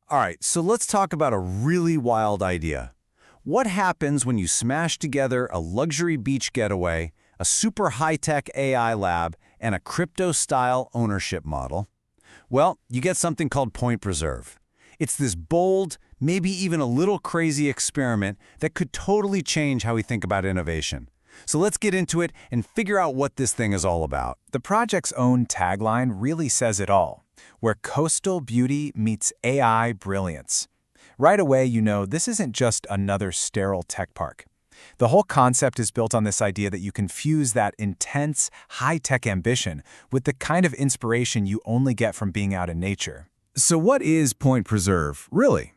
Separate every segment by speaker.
Speaker 1: All right, so let's talk about a really wild idea. What happens when you smash together a luxury beach getaway, a super high-tech AI lab, and a crypto-style ownership model? Well, you get something called point preserve. It's this bold, maybe even a little crazy experiment that could totally change how we think about innovation. So let's get into it and figure out what this thing is all about.
Speaker 2: The project's own tagline really says it all, where coastal beauty meets AI brilliance. Right away, you know this isn't just another sterile tech park. The whole concept is built on this idea that you can fuse that intense, high-tech ambition with the kind of inspiration you only get from being out in nature.
Speaker 1: So what is point preserve, really?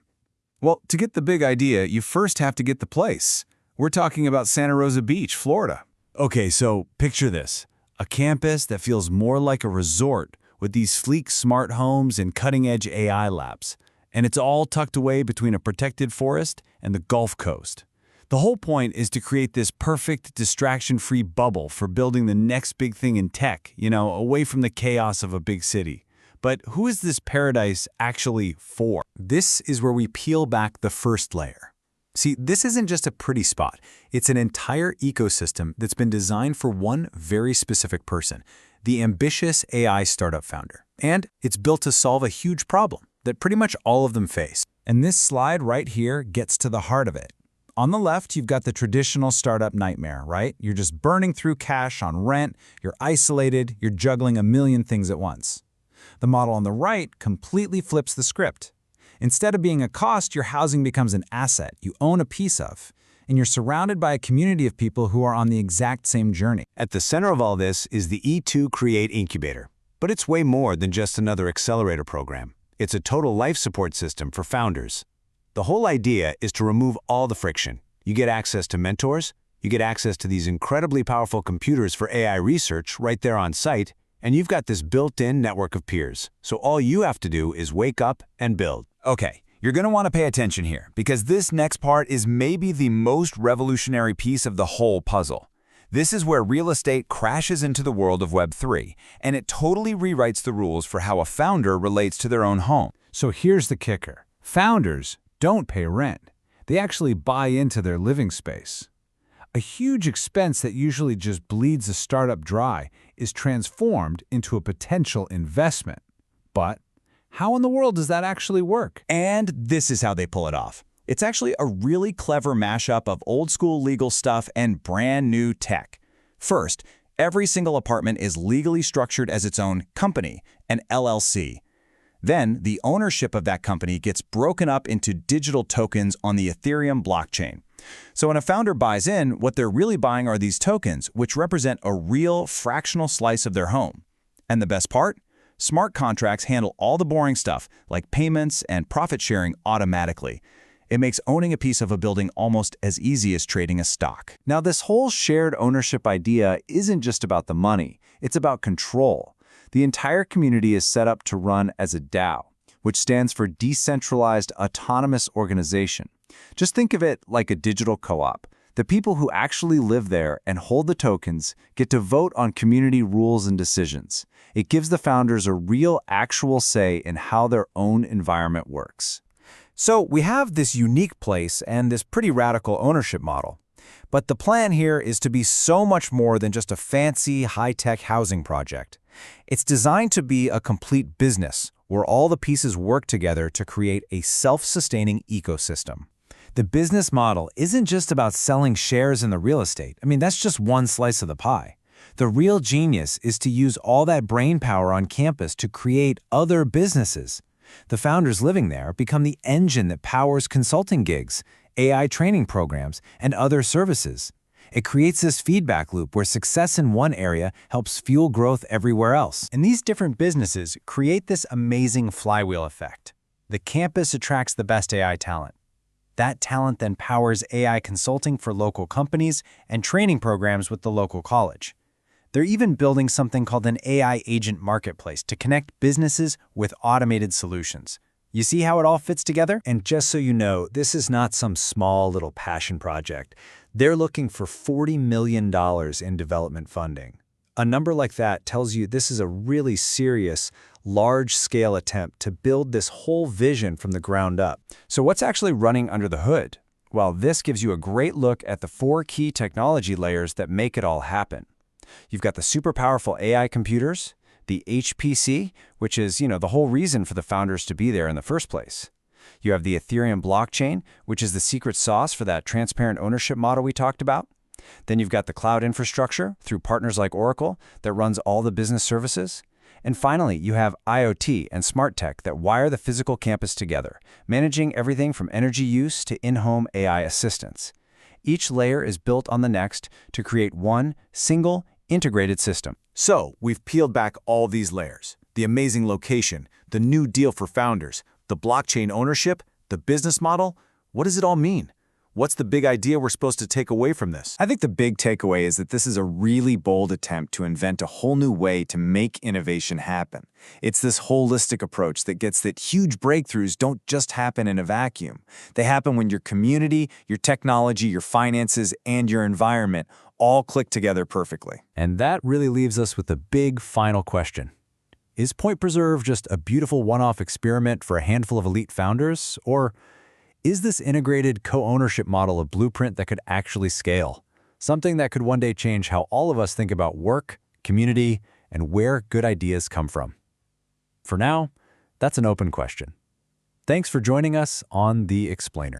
Speaker 1: Well, to get the big idea, you first have to get the place. We're talking about Santa Rosa Beach, Florida. Okay, so picture this. A campus that feels more like a resort with these sleek smart homes and cutting-edge AI labs. And it's all tucked away between a protected forest and the Gulf Coast. The whole point is to create this perfect, distraction-free bubble for building the next big thing in tech, away from the chaos of a big city. But who is this paradise actually for?
Speaker 2: This is where we peel back the first layer. See, this isn't just a pretty spot. It's an entire ecosystem that's been designed for one very specific person, the ambitious AI startup founder. And it's built to solve a huge problem that pretty much all of them face. And this slide right here gets to the heart of it. On the left, you've got the traditional startup nightmare, right? You're just burning through cash on rent, you're isolated, you're juggling a million things at once. The model on the right completely flips the script. Instead of being a cost, your housing becomes an asset you own a piece of, and you're surrounded by a community of people who are on the exact same journey.
Speaker 1: At the center of all this is the E2 Create Incubator. But it's way more than just another accelerator program. It's a total life support system for founders. The whole idea is to remove all the friction. You get access to mentors, you get access to these incredibly powerful computers for AI research right there on site, and you've got this built-in network of peers. So all you have to do is wake up and build.
Speaker 3: Okay, you're going to want to pay attention here, because this next part is maybe the most revolutionary piece of the whole puzzle. This is where real estate crashes into the world of Web3, and it totally rewrites the rules for how a founder relates to their own home.
Speaker 2: So here's the kicker. Founders don't pay rent. They actually buy into their living space. A huge expense that usually just bleeds a startup dry is transformed into a potential investment. But how in the world does that actually work?
Speaker 3: And this is how they pull it off. It's actually a really clever mashup of old-school legal stuff and brand-new tech. First, every single apartment is legally structured as its own company, an LLC. Then, the ownership of that company gets broken up into digital tokens on the Ethereum blockchain. So when a founder buys in, what they're really buying are these tokens, which represent a real fractional slice of their home. And the best part? Smart contracts handle all the boring stuff, like payments and profit sharing automatically. It makes owning a piece of a building almost as easy as trading a stock.
Speaker 2: Now, this whole shared ownership idea isn't just about the money. It's about control. The entire community is set up to run as a DAO, which stands for Decentralized Autonomous Organization. Just think of it like a digital co-op. The people who actually live there and hold the tokens get to vote on community rules and decisions. It gives the founders a real, actual say in how their own environment works. So we have this unique place and this pretty radical ownership model. But the plan here is to be so much more than just a fancy, high-tech housing project. It's designed to be a complete business where all the pieces work together to create a self-sustaining ecosystem. The business model isn't just about selling shares in the real estate. That's just one slice of the pie. The real genius is to use all that brain power on campus to create other businesses. The founders living there become the engine that powers consulting gigs, AI training programs, and other services. It creates this feedback loop where success in one area helps fuel growth everywhere else. And these different businesses create this amazing flywheel effect. The campus attracts the best AI talent. That talent then powers AI consulting for local companies and training programs with the local college. They're even building something called an AI agent marketplace to connect businesses with automated solutions. You see how it all fits together? And just so you know, this is not some small little passion project. They're looking for $40 million in development funding. A number like that tells you this is a really serious, large-scale attempt to build this whole vision from the ground up. So what's actually running under the hood? Well, this gives you a great look at the 4 key technology layers that make it all happen. You've got the super powerful AI computers, the HPC, which is, the whole reason for the founders to be there in the first place. You have the Ethereum blockchain, which is the secret sauce for that transparent ownership model we talked about. Then you've got the cloud infrastructure through partners like Oracle that runs all the business services. And finally, you have IoT and smart tech that wire the physical campus together, managing everything from energy use to in-home AI assistance. Each layer is built on the next to create one single integrated system.
Speaker 1: So, we've peeled back all these layers. The amazing location, the new deal for founders, the blockchain ownership, the business model. What does it all mean? What's the big idea we're supposed to take away from this?
Speaker 2: I think the big takeaway is that this is a really bold attempt to invent a whole new way to make innovation happen. It's this holistic approach that gets that huge breakthroughs don't just happen in a vacuum. They happen when your community, your technology, your finances, and your environment all click together perfectly. And that really leaves us with the big final question. Is Point Preserve just a beautiful one-off experiment for a handful of elite founders, or is this integrated co-ownership model a blueprint that could actually scale? Something that could one day change how all of us think about work, community, and where good ideas come from? For now, that's an open question. Thanks for joining us on The Explainer.